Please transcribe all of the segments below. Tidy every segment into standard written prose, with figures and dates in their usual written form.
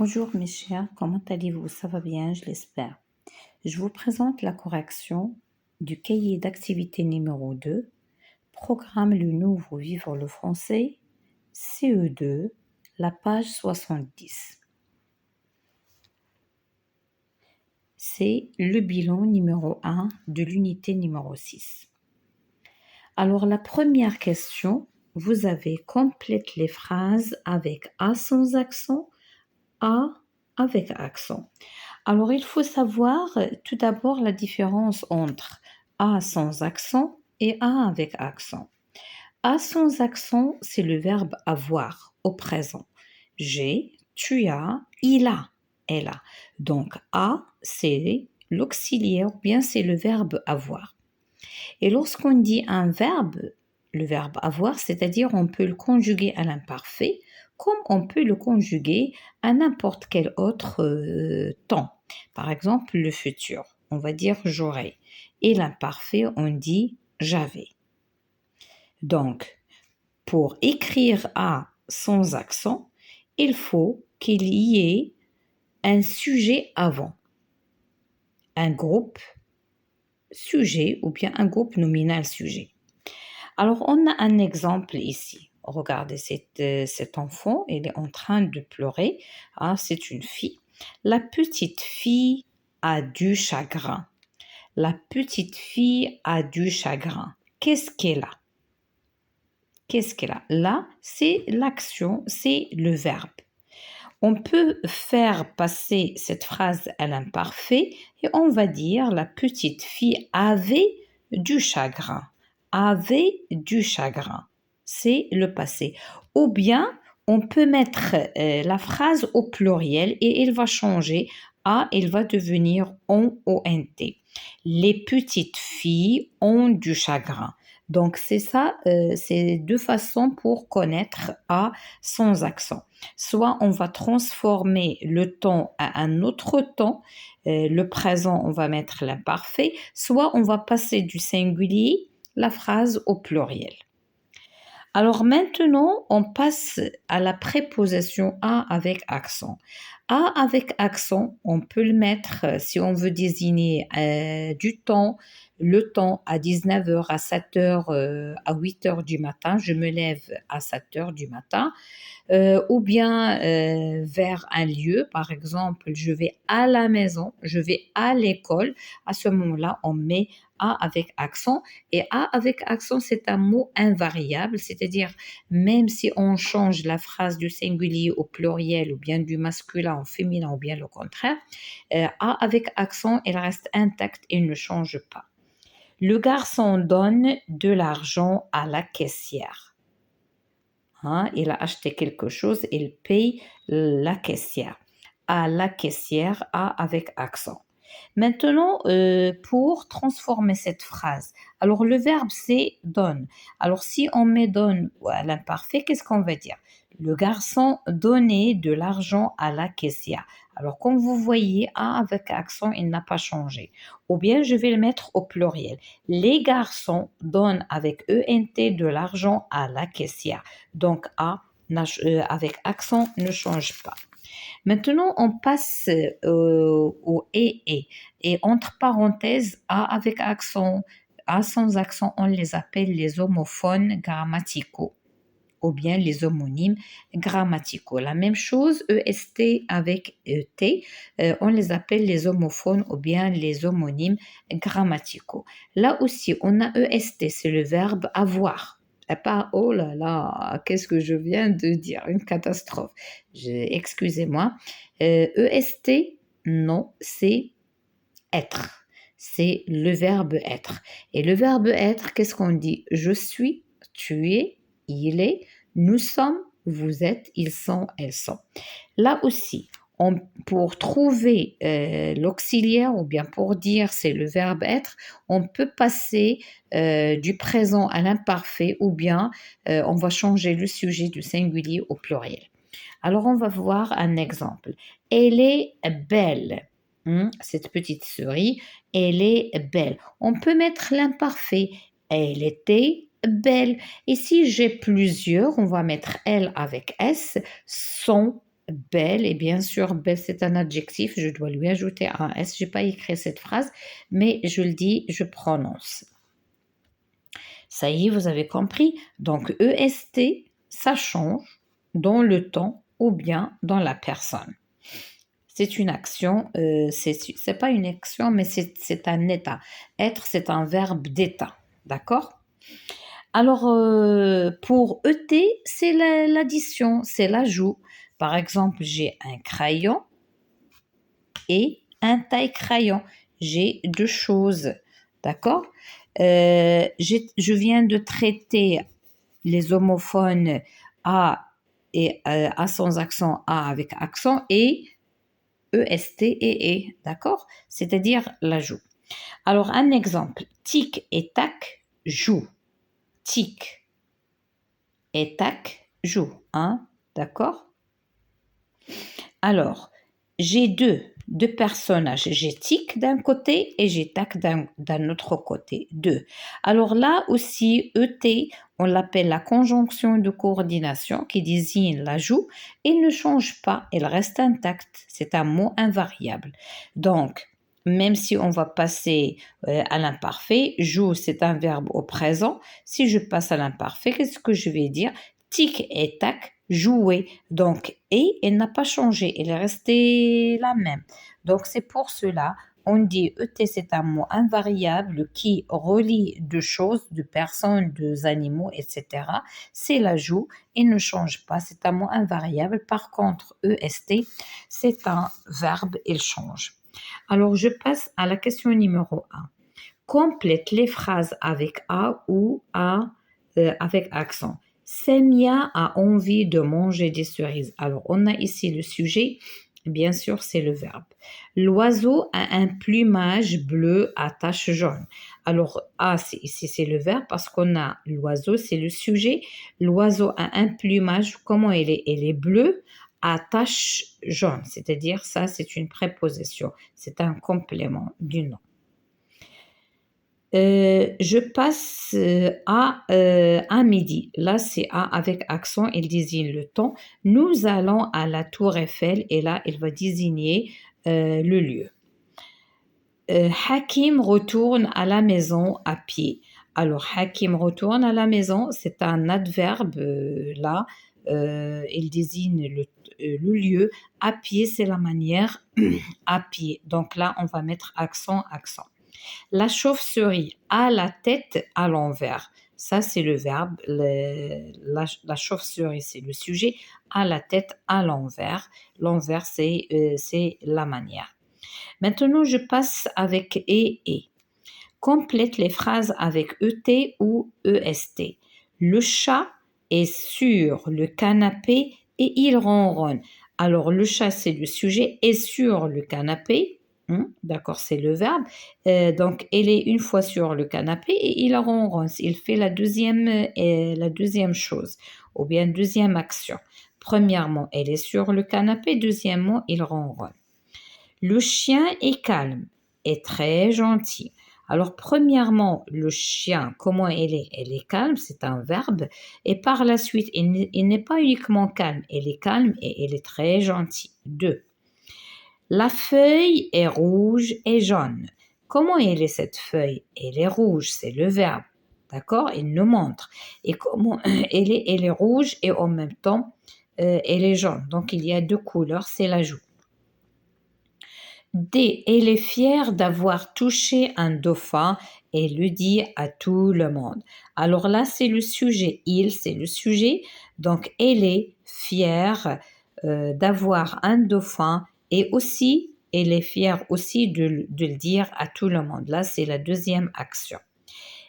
Bonjour mes chers, comment allez-vous? Ça va bien, je l'espère. Je vous présente la correction du cahier d'activité numéro 2, programme le nouveau Vivre le français, CE2, la page 70. C'est le bilan numéro 1 de l'unité numéro 6. Alors la première question, vous avez complète les phrases avec A sans accent, A avec accent. Alors, il faut savoir tout d'abord la différence entre A sans accent et A avec accent. A sans accent, c'est le verbe avoir au présent. J'ai, tu as, il a, elle a. Donc, A, c'est l'auxiliaire ou bien c'est le verbe avoir. Et lorsqu'on dit un verbe, le verbe avoir, c'est-à-dire on peut le conjuguer à l'imparfait, comme on peut le conjuguer à n'importe quel autre temps. Par exemple, le futur, on va dire j'aurais. Et l'imparfait, on dit j'avais. Donc, pour écrire A sans accent, il faut qu'il y ait un sujet avant, un groupe sujet ou bien un groupe nominal sujet. Alors, on a un exemple ici. Regardez, cet enfant, il est en train de pleurer. Ah, c'est une fille. La petite fille a du chagrin. La petite fille a du chagrin. Qu'est-ce qu'elle a? Qu'est-ce qu'elle a? Là, c'est l'action, c'est le verbe. On peut faire passer cette phrase à l'imparfait et on va dire la petite fille avait du chagrin. Avait du chagrin. C'est le passé. Ou bien, on peut mettre la phrase au pluriel et il va changer. A, il va devenir ont, O-N-T. Les petites filles ont du chagrin. Donc, c'est ça, c'est deux façons pour connaître A sans accent. Soit on va transformer le temps à un autre temps, le présent, on va mettre l'imparfait, soit on va passer du singulier, la phrase au pluriel. Alors maintenant, on passe à la préposition A avec accent. A avec accent, on peut le mettre si on veut désigner du temps, le temps à 19h, à 7h, à 8h du matin. Je me lève à 7h du matin. Ou bien vers un lieu, par exemple, je vais à la maison, je vais à l'école. À ce moment-là, on met A avec accent. Et A avec accent, c'est un mot invariable, c'est-à-dire même si on change la phrase du singulier au pluriel ou bien du masculin au féminin ou bien le contraire, A avec accent, elle reste intacte et ne change pas. Le garçon donne de l'argent à la caissière. Il a acheté quelque chose, il paye la caissière. À la caissière, A avec accent. Maintenant, pour transformer cette phrase, alors le verbe c'est donne. Alors si on met donne à l'imparfait, qu'est-ce qu'on va dire? Le garçon donnait de l'argent à la caissière. Alors comme vous voyez, A avec accent, il n'a pas changé. Ou bien je vais le mettre au pluriel. Les garçons donnent avec ENT de l'argent à la caissière. Donc A avec accent ne change pas. Maintenant, on passe au et. Et entre parenthèses, A avec accent, A sans accent, on les appelle les homophones grammaticaux ou bien les homonymes grammaticaux. La même chose, EST avec ET, on les appelle les homophones ou bien les homonymes grammaticaux. Là aussi, on a EST, c'est le verbe avoir. Et pas, oh là là, qu'est-ce que je viens de dire, une catastrophe. Excusez-moi. EST, non, c'est être. C'est le verbe être. Et le verbe être, qu'est-ce qu'on dit? Je suis, tu es, il est, nous sommes, vous êtes, ils sont, elles sont. Là aussi, pour trouver l'auxiliaire ou bien pour dire c'est le verbe être, on peut passer du présent à l'imparfait ou bien on va changer le sujet du singulier au pluriel. Alors on va voir un exemple. Elle est belle. Cette petite souris, elle est belle. On peut mettre l'imparfait. Elle était belle. Et si j'ai plusieurs, on va mettre elle avec S, sont belle, et bien sûr, belle, c'est un adjectif, je dois lui ajouter un S. Je n'ai pas écrit cette phrase, mais je le dis, je prononce. Ça y est, vous avez compris. Donc, EST, ça change dans le temps ou bien dans la personne. C'est une action, c'est pas une action, mais c'est un état. Être, c'est un verbe d'état. D'accord? Alors, pour ET, c'est l'addition, c'est l'ajout. Par exemple, j'ai un crayon et un taille-crayon. J'ai deux choses. D'accord? Je viens de traiter les homophones A et A sans accent, A avec accent, et EST et E. D'accord? C'est-à-dire l'ajout. Alors, un exemple. Tic et tac jouent. Tic et tac jouent. Hein? D'accord? Alors, j'ai deux personnages. J'ai tic d'un côté et j'ai tac d'un autre côté. Deux. Alors là aussi, ET, on l'appelle la conjonction de coordination qui désigne l'ajout. Il ne change pas, il reste intact. C'est un mot invariable. Donc, même si on va passer à l'imparfait, joue, c'est un verbe au présent. Si je passe à l'imparfait, qu'est-ce que je vais dire? Tic et tac, jouer. Donc, et elle n'a pas changé, elle est restée la même. Donc, c'est pour cela, on dit ET, c'est un mot invariable qui relie deux choses, deux personnes, deux animaux, etc. C'est l'ajout, il ne change pas, c'est un mot invariable. Par contre, EST, c'est un verbe, il change. Alors, je passe à la question numéro 1. Complète les phrases avec A ou A avec accent. Semia a envie de manger des cerises. Alors, on a ici le sujet, bien sûr, c'est le verbe. L'oiseau a un plumage bleu à taches jaunes. Alors, A, ici, c'est le verbe parce qu'on a l'oiseau, c'est le sujet. L'oiseau a un plumage, comment il est? Il est bleu à taches jaunes, c'est-à-dire ça, c'est une préposition. C'est un complément du nom. Je passe à midi. Là, c'est A avec accent, il désigne le temps. Nous allons à la Tour Eiffel et là, il va désigner le lieu. Hakim retourne à la maison à pied. Alors, Hakim retourne à la maison, c'est un adverbe là. Il désigne le lieu. À pied, c'est la manière à pied. Donc là, on va mettre accent, accent. La chauve-souris a la tête à l'envers. Ça, c'est le verbe. La chauve-souris, c'est le sujet. A la tête à l'envers. L'envers, c'est la manière. Maintenant, je passe avec et. Complète les phrases avec ET ou EST. Le chat est sur le canapé et il ronronne. Alors, le chat, c'est le sujet, est sur le canapé. D'accord, c'est le verbe. Donc, elle est une fois sur le canapé et il ronronne. Il fait la deuxième chose, ou bien deuxième action. Premièrement, elle est sur le canapé. Deuxièmement, il ronronne. Le chien est calme et très gentil. Alors, premièrement, le chien, comment elle est? Elle est calme, c'est un verbe. Et par la suite, il n'est pas uniquement calme, elle est calme et elle est très gentille. 2. La feuille est rouge et jaune. Comment elle est cette feuille? Elle est rouge, c'est le verbe. D'accord? Il nous montre. Et comment elle est rouge et en même temps, elle est jaune. Donc, il y a deux couleurs, c'est l'ajout. D. Elle est fière d'avoir touché un dauphin et le dit à tout le monde. Alors là, c'est le sujet. Il, c'est le sujet. Donc, elle est fière d'avoir un dauphin et aussi, elle est fière aussi de le dire à tout le monde. Là, c'est la deuxième action.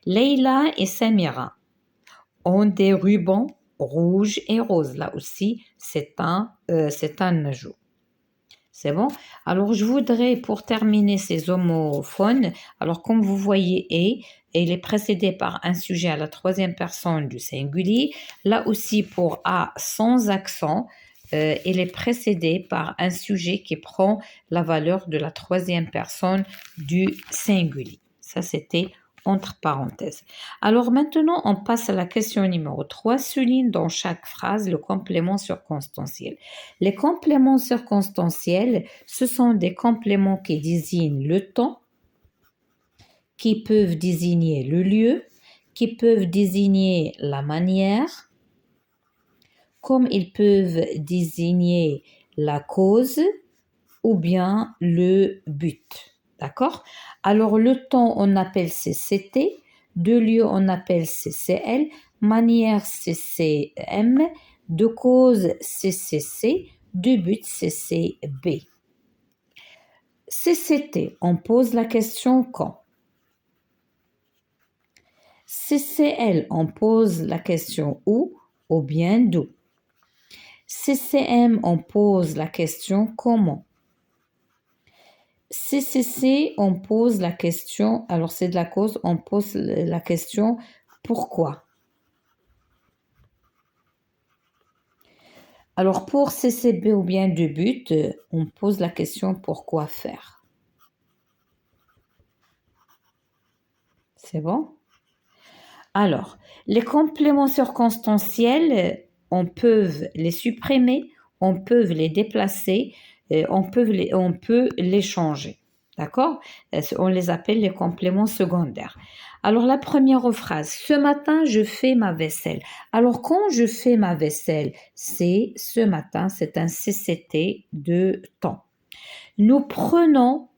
Leïla et Samira ont des rubans rouges et roses. Là aussi, c'est un ajout. C'est bon? Alors, je voudrais, pour terminer ces homophones, alors comme vous voyez, elle est précédée par un sujet à la troisième personne du singulier. Là aussi, pour A sans accent, elle est précédée par un sujet qui prend la valeur de la troisième personne du singulier. Ça, c'était entre parenthèses. Alors maintenant, on passe à la question numéro 3. Souligne dans chaque phrase le complément circonstanciel. Les compléments circonstanciels, ce sont des compléments qui désignent le temps, qui peuvent désigner le lieu, qui peuvent désigner la manière, comme ils peuvent désigner la cause ou bien le but. D'accord? Alors, le temps, on appelle CCT, de lieu, on appelle CCL, manière CCM, de cause CCC, de but CCB. CCT, on pose la question quand? CCL, on pose la question où ou bien d'où. CCM, on pose la question comment. CCC, on pose la question, alors c'est de la cause, on pose la question pourquoi. Alors pour CCB ou bien de but, on pose la question pourquoi faire. C'est bon? Alors, les compléments circonstanciels, on peut les supprimer, on peut les déplacer, on peut les changer. D'accord? On les appelle les compléments secondaires. Alors, la première phrase, ce matin, je fais ma vaisselle. Alors, quand je fais ma vaisselle, c'est ce matin, c'est un CCT de temps. Nous prenons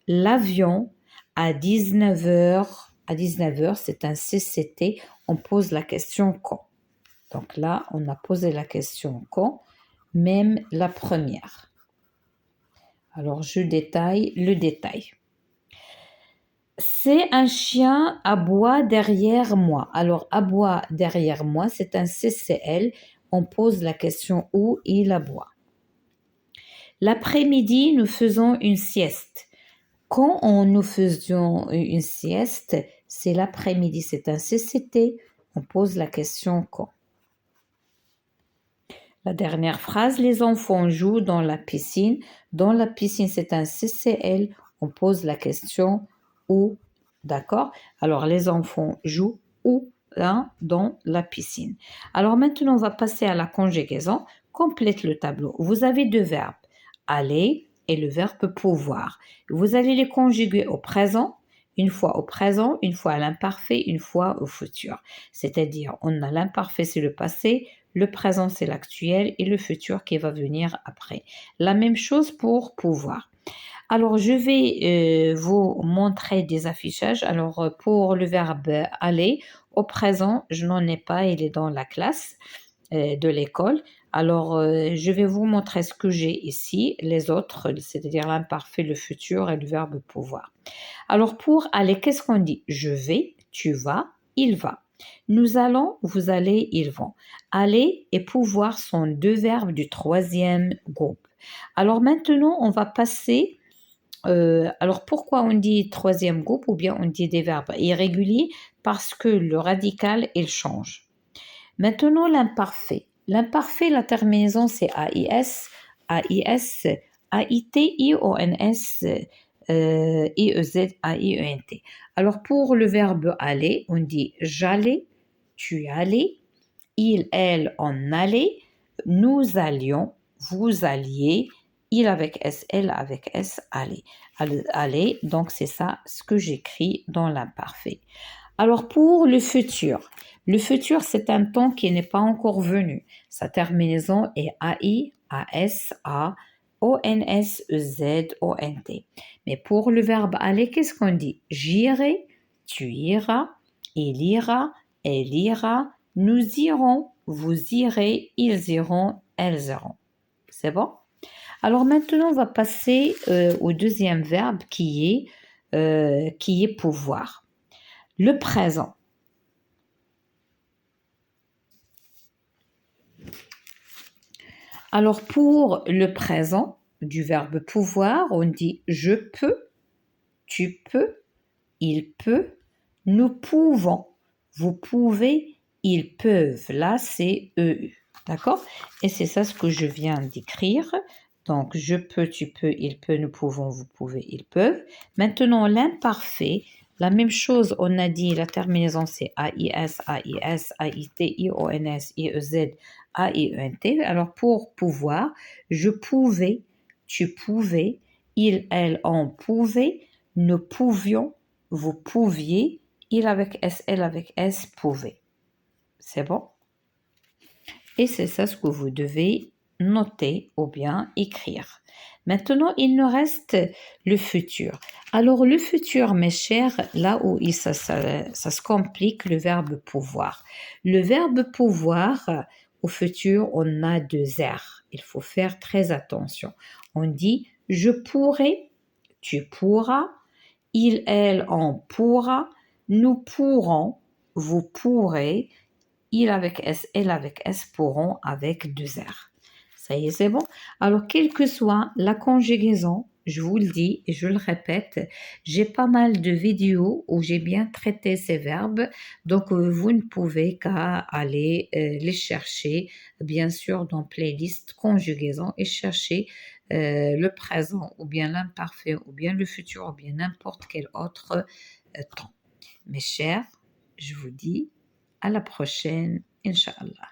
l'avion à 19h. À 19h, c'est un CCT. On pose la question quand. Donc là, on a posé la question quand, même la première. Alors, je détaille le détail. C'est un chien aboie derrière moi. Alors, aboie derrière moi, c'est un CCL. On pose la question où il aboie. L'après-midi, nous faisons une sieste. Quand nous faisions une sieste, c'est l'après-midi, c'est un CCT. On pose la question quand. La dernière phrase, les enfants jouent dans la piscine. Dans la piscine, c'est un CCL. On pose la question où. D'accord? Alors, les enfants jouent où? Dans la piscine. Alors, maintenant, on va passer à la conjugaison. Complète le tableau. Vous avez deux verbes. Aller et le verbe pouvoir. Vous allez les conjuguer au présent, une fois au présent, une fois à l'imparfait, une fois au futur. C'est-à-dire, on a l'imparfait, c'est le passé, le présent, c'est l'actuel et le futur qui va venir après. La même chose pour pouvoir. Alors, je vais vous montrer des affichages. Alors, pour le verbe aller, au présent, je n'en ai pas, il est dans la classe de l'école. Alors, je vais vous montrer ce que j'ai ici, les autres, c'est-à-dire l'imparfait, le futur et le verbe pouvoir. Alors, pour aller, qu'est-ce qu'on dit? Je vais, tu vas, il va. Nous allons, vous allez, ils vont. Aller et pouvoir sont deux verbes du troisième groupe. Alors maintenant, on va passer. Alors pourquoi on dit troisième groupe ou bien on dit des verbes irréguliers? Parce que le radical, il change. Maintenant, l'imparfait. L'imparfait, la terminaison, c'est AIS, AIS, AIT, IONS, IEZ, AIENT. Alors, pour le verbe aller, on dit j'allais, tu allais, il, elle, on allait, nous allions, vous alliez, il avec S, elle avec S, allez. Allez, donc c'est ça ce que j'écris dans l'imparfait. Alors pour le futur c'est un temps qui n'est pas encore venu. Sa terminaison est AI, AS, A, ONS, EZ, ONT. Mais pour le verbe aller, qu'est-ce qu'on dit? J'irai, tu iras, il ira, elle ira, nous irons, vous irez, ils iront, elles iront. C'est bon? Alors maintenant, on va passer au deuxième verbe qui est pouvoir. Le présent. Alors pour le présent du verbe pouvoir, on dit je peux, tu peux, il peut, nous pouvons, vous pouvez, ils peuvent. Là, c'est EU. D'accord? Et c'est ça ce que je viens d'écrire. Donc, je peux, tu peux, il peut, nous pouvons, vous pouvez, ils peuvent. Maintenant, l'imparfait. La même chose, on a dit la terminaison c'est AIS, AIS, AIT, IONS, IEZ, AIENT. Alors pour pouvoir, je pouvais, tu pouvais, il, elle, on pouvait, nous pouvions, vous pouviez, il avec S, elle avec S pouvait. C'est bon? Et c'est ça ce que vous devez noter ou bien écrire. Maintenant, il nous reste le futur. Alors, le futur, mes chers, là où ça se complique, le verbe pouvoir. Le verbe pouvoir, au futur, on a deux R. Il faut faire très attention. On dit je pourrais, tu pourras, il, elle, on pourra, nous pourrons, vous pourrez, il avec S, elle avec S pourront avec deux R. Ça y est, c'est bon. Alors, quelle que soit la conjugaison, je vous le dis et je le répète, j'ai pas mal de vidéos où j'ai bien traité ces verbes, donc vous ne pouvez qu'à aller les chercher, bien sûr, dans playlist conjugaison et chercher le présent ou bien l'imparfait ou bien le futur ou bien n'importe quel autre temps. Mes chers, je vous dis à la prochaine, Inch'Allah.